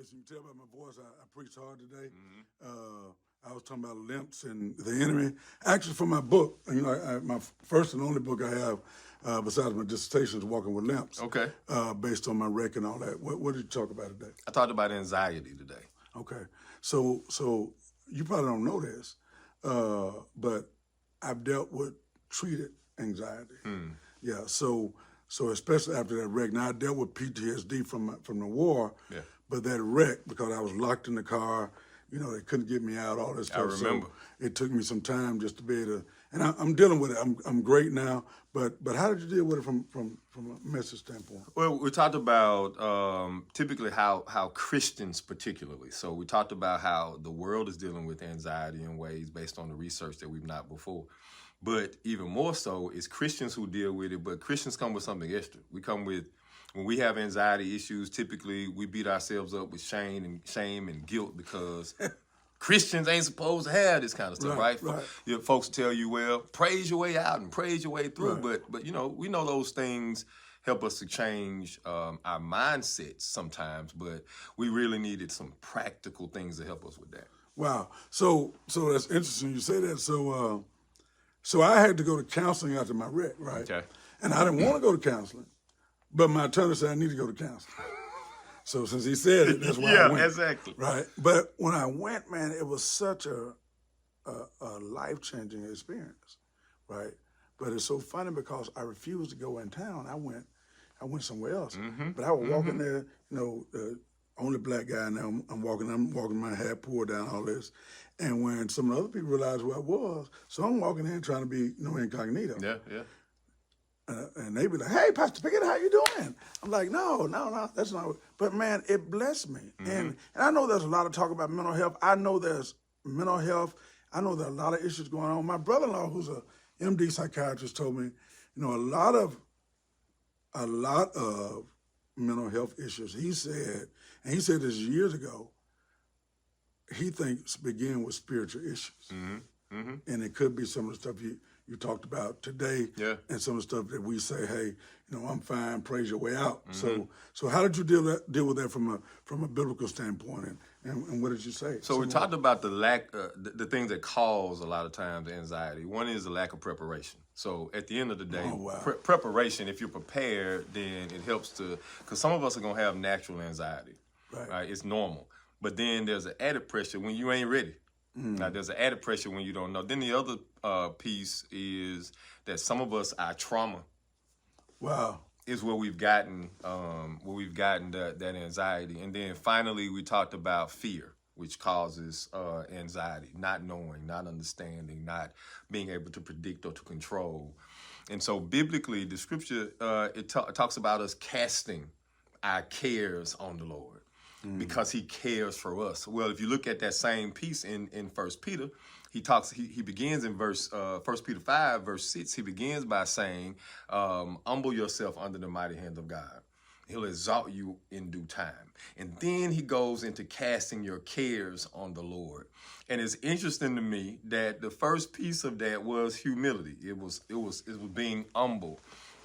Listen, you can tell by my voice, I preached hard today. I was talking about limps and the enemy. Actually, for my book, my first and only book I have, besides my dissertation, is Walking with Limps. Okay. Based on my wreck and all that. What did you talk about today? I talked about anxiety today. Okay. So you probably don't know this, but I've dealt with treated anxiety. Yeah. So especially after that wreck. Now I dealt with PTSD from the war. Yeah. But that wreck, because I was locked in the car, they couldn't get me out, all this stuff. I remember. So it took me some time just to be able to, and I'm dealing with it. I'm great now, but how did you deal with it from a message standpoint? Well, we talked about typically how Christians particularly. So we talked about how the world is dealing with anxiety in ways based on the research that we've not before. But even more so is Christians who deal with it, but Christians come with something extra. We come with, when we have anxiety issues, typically we beat ourselves up with shame and guilt because Christians ain't supposed to have this kind of stuff, right? Folks tell you, well, praise your way out and praise your way through. But we know those things help us to change our mindsets sometimes, but we really needed some practical things to help us with that. Wow. So that's interesting you say that. So I had to go to counseling after my wreck, right? Okay. And I didn't want to go to counseling, but my attorney said I need to go to counseling. So since he said it, that's why I went. Yeah, exactly. Right. But when I went, man, it was such a life-changing experience, right? But it's so funny because I refused to go in town. I went somewhere else. But I was walking there, the only black guy now. I'm walking my hair pulled down, all this. And when some of the other people realized who I was, so I'm walking in trying to be, incognito. Yeah. And they be like, "Hey, Pastor Pickett, how you doing?" I'm like, no, that's not. But man, it blessed me. And I know there's a lot of talk about mental health. I know there's mental health. I know there are a lot of issues going on. My brother-in-law, who's a MD psychiatrist, told me, a lot of mental health issues. He said this years ago. He thinks begin with spiritual issues, and it could be some of the stuff you talked about today, and some of the stuff that we say, hey, I'm fine, praise your way out. So how did you deal with that from a biblical standpoint, and what did you say? So we talked about the lack, the things that cause a lot of times anxiety. One is the lack of preparation. So at the end of the day, preparation, if you're prepared, then it helps to, because some of us are going to have natural anxiety, right? It's normal. But then there's an added pressure when you ain't ready. Now, there's an added pressure when you don't know. Then the other piece is that some of us, our trauma, is where we've gotten that anxiety. And then finally, we talked about fear, which causes anxiety, not knowing, not understanding, not being able to predict or to control. And so biblically, the scripture, it talks about us casting our cares on the Lord. Because he cares for us. Well, if you look at that same piece in 1 Peter, he begins in 1 Peter 5, verse 6, he begins by saying, humble yourself under the mighty hand of God. He'll exalt you in due time. And then he goes into casting your cares on the Lord. And it's interesting to me that the first piece of that was humility. It was being humble.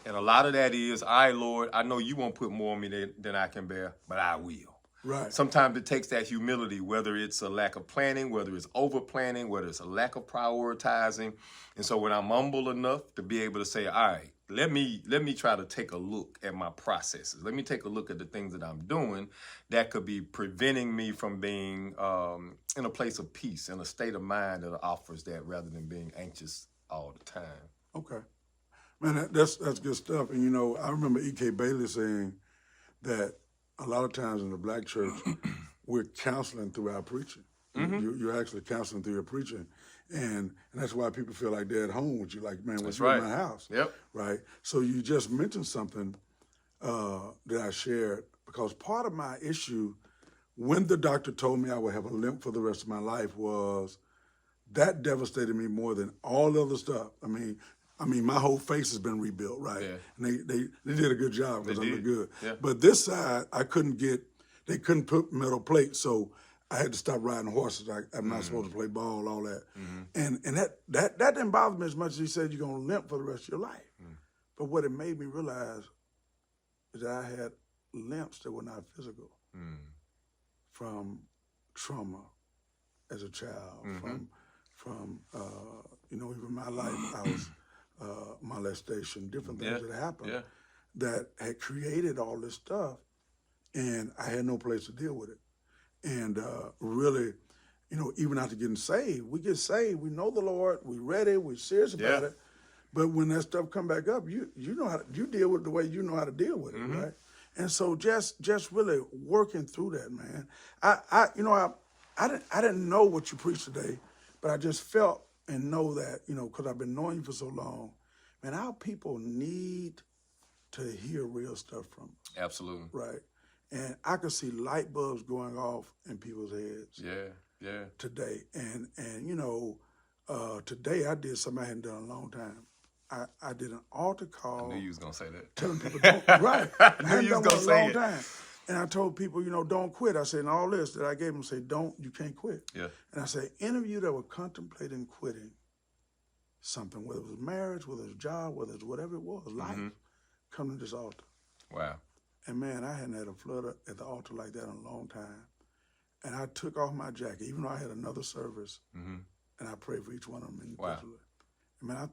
And a lot of that is, all right, Lord, I know you won't put more on me than I can bear, but I will. Right. Sometimes it takes that humility, whether it's a lack of planning, whether it's over planning, whether it's a lack of prioritizing. And so when I'm humble enough to be able to say, all right, let me try to take a look at my processes. Let me take a look at the things that I'm doing that could be preventing me from being in a place of peace, in a state of mind that offers that rather than being anxious all the time. Okay. Man, that's good stuff. And, I remember E.K. Bailey saying that a lot of times in the black church, we're counseling through our preaching. You're actually counseling through your preaching. And that's why people feel like they're at home with you. Like, man, what's in my house? Yep. Right? So you just mentioned something that I shared, because part of my issue when the doctor told me I would have a limp for the rest of my life was that devastated me more than all the other stuff. I mean, my whole face has been rebuilt, right? Yeah. And they did a good job because I look good. Yeah. But this side, they couldn't put metal plates, so I had to stop riding horses. I'm not supposed to play ball, all that. And that didn't bother me as much as he said you're going to limp for the rest of your life. But what it made me realize is that I had limps that were not physical. from trauma as a child, from even my life, I was molestation, different things that happened that had created all this stuff, and I had no place to deal with it. And really, even after getting saved, we get saved, we know the Lord, we ready, we're serious about it. But when that stuff come back up, you know how you deal with it the way you know how to deal with it, right? And so just really working through that, man. I didn't know what you preached today, but I just felt and know that, because I've been knowing you for so long, man, our people need to hear real stuff from us. Absolutely. Right. And I could see light bulbs going off in people's heads. Yeah. Today. And today I did something I hadn't done in a long time. I did an altar call. I knew you was going to say that. Telling people don't, right. I knew you was going to say it. Time. And I told people, don't quit. I said, and all this that I gave them, say, you can't quit. Yeah. And I said, any of you that were contemplating quitting something, whether it was marriage, whether it was job, whether it was whatever it was, life, come to this altar. Wow. And man, I hadn't had a flood at the altar like that in a long time. And I took off my jacket, even though I had another service, and I prayed for each one of them individually. Wow. And man, I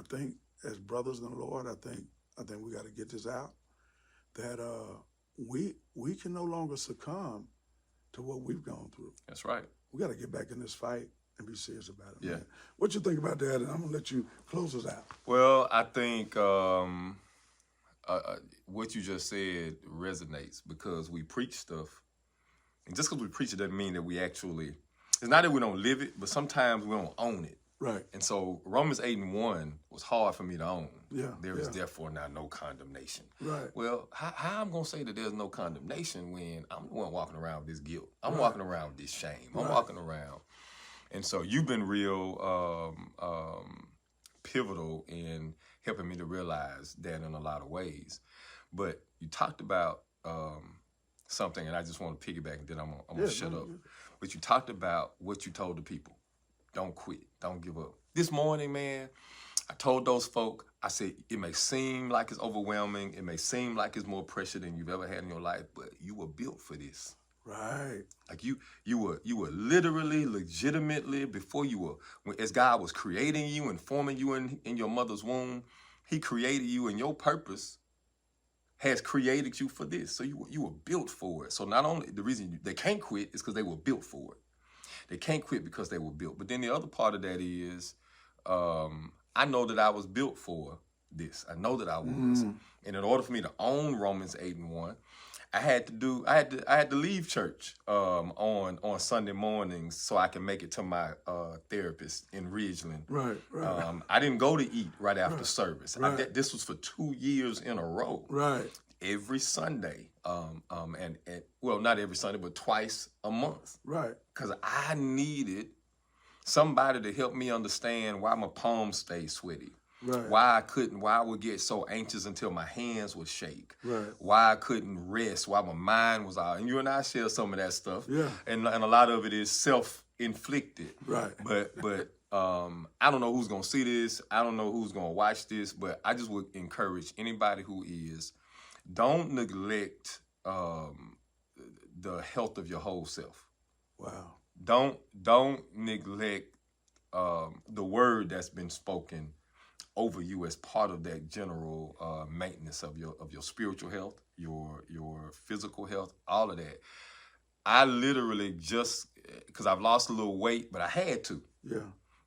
think as brothers in the Lord, I think we got to get this out, that we can no longer succumb to what we've gone through. That's right. We got to get back in this fight and be serious about it. Yeah. Man. What you think about that? And I'm gonna let you close us out. Well, I think what you just said resonates, because we preach stuff, and just because we preach it doesn't mean that we actually. It's not that we don't live it, but sometimes we don't own it. Right. And so Romans 8:1 was hard for me to own. Yeah. There is therefore now no condemnation. Right. Well, how I'm going to say that there's no condemnation when I'm the one walking around with this guilt? I'm walking around with this shame. I'm walking around. And so you've been real pivotal in helping me to realize that in a lot of ways. But you talked about something, and I just want to piggyback, and then I'm going to shut up. But you talked about what you told the people. Don't quit. Don't give up. This morning, man, I told those folk, I said, it may seem like it's overwhelming. It may seem like it's more pressure than you've ever had in your life, but you were built for this. Right. Like you were literally, legitimately, before you were, as God was creating you and forming you in your mother's womb, he created you, and your purpose has created you for this. So you were built for it. So not only the reason they can't quit is because they were built for it. They can't quit because they were built. But then the other part of that is, I know that I was built for this. I know that I was. And in order for me to own Romans 8:1, I had to leave church on Sunday mornings so I can make it to my therapist in Ridgeland. Right. I didn't go to eat right after service. This was for 2 years in a row. Right. Every Sunday, and well, not every Sunday, but twice a month. Right. Because I needed somebody to help me understand why my palms stay sweaty. Right. Why I would get so anxious until my hands would shake. Right. Why I couldn't rest, why my mind was out. And you and I share some of that stuff. Yeah. And a lot of it is self-inflicted. Right. But I don't know who's gonna see this. I don't know who's gonna watch this, but I just would encourage anybody who is, don't neglect the health of your whole self. Wow. Don't neglect the word that's been spoken over you as part of that general maintenance of your spiritual health, your physical health, all of that. I literally just, because I've lost a little weight, but I had to. Yeah.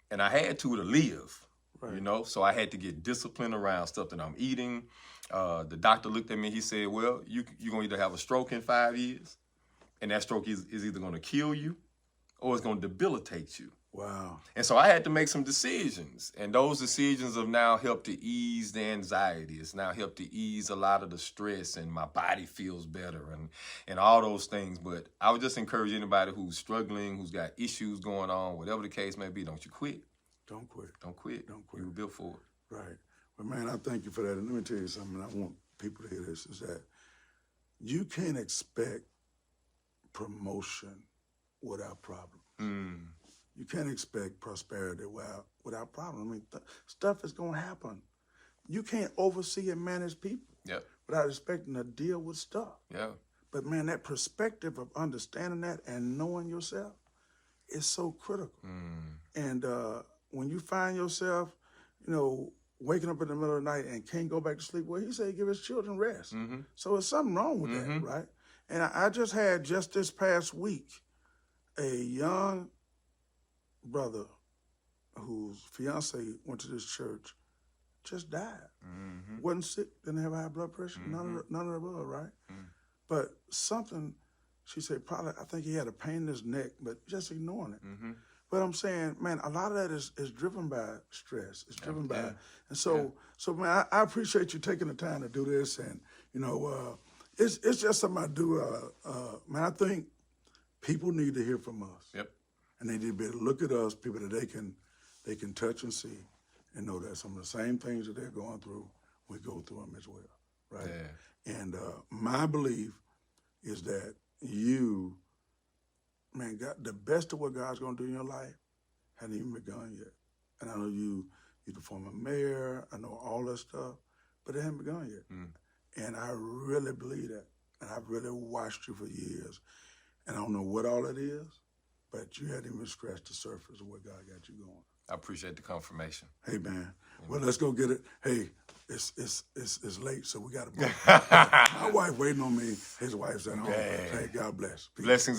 And I had to live, right. So I had to get disciplined around stuff that I'm eating. The doctor looked at me, he said, well, you're going to either have a stroke in 5 years, and that stroke is either going to kill you or it's going to debilitate you. Wow. And so I had to make some decisions, and those decisions have now helped to ease the anxiety. It's now helped to ease a lot of the stress, and my body feels better and all those things. But I would just encourage anybody who's struggling, who's got issues going on, whatever the case may be, don't you quit. Don't quit. Don't quit. Don't quit. You were built for it. Right. Well, man, I thank you for that. And let me tell you something, I want people to hear this, is that you can't expect promotion without problems. You can't expect prosperity without problems. I mean, stuff is going to happen. You can't oversee and manage people without expecting to deal with stuff. Yeah. But man, that perspective of understanding that and knowing yourself is so critical. And when you find yourself, waking up in the middle of the night and can't go back to sleep, well, he said give his children rest. So there's something wrong with that, right? And I just had just this past week a young brother whose fiance went to this church, just died. Wasn't sick, didn't have high blood pressure, none of the above, right? But something, she said, probably, I think he had a pain in his neck, but just ignoring it. But I'm saying, man, a lot of that is driven by stress. It's driven by, and so man, I appreciate you taking the time to do this, and it's just something I do. Man, I think people need to hear from us. Yep. And they need to be able to look at us, people that they can touch and see, and know that some of the same things that they're going through, we go through them as well, right? Yeah. And my belief is that you, man, got the best of what God's going to do in your life hadn't even begun yet. And I know you're the former mayor, I know all that stuff, but it hasn't begun yet. And I really believe that. And I've really watched you for years. And I don't know what all it is, but you hadn't even scratched the surface of what God got you going. I appreciate the confirmation. Hey, man. Well, let's go get it. Hey, it's late, so we got to go. My wife waiting on me. His wife's at home. Hey, God bless. Peace. Blessings.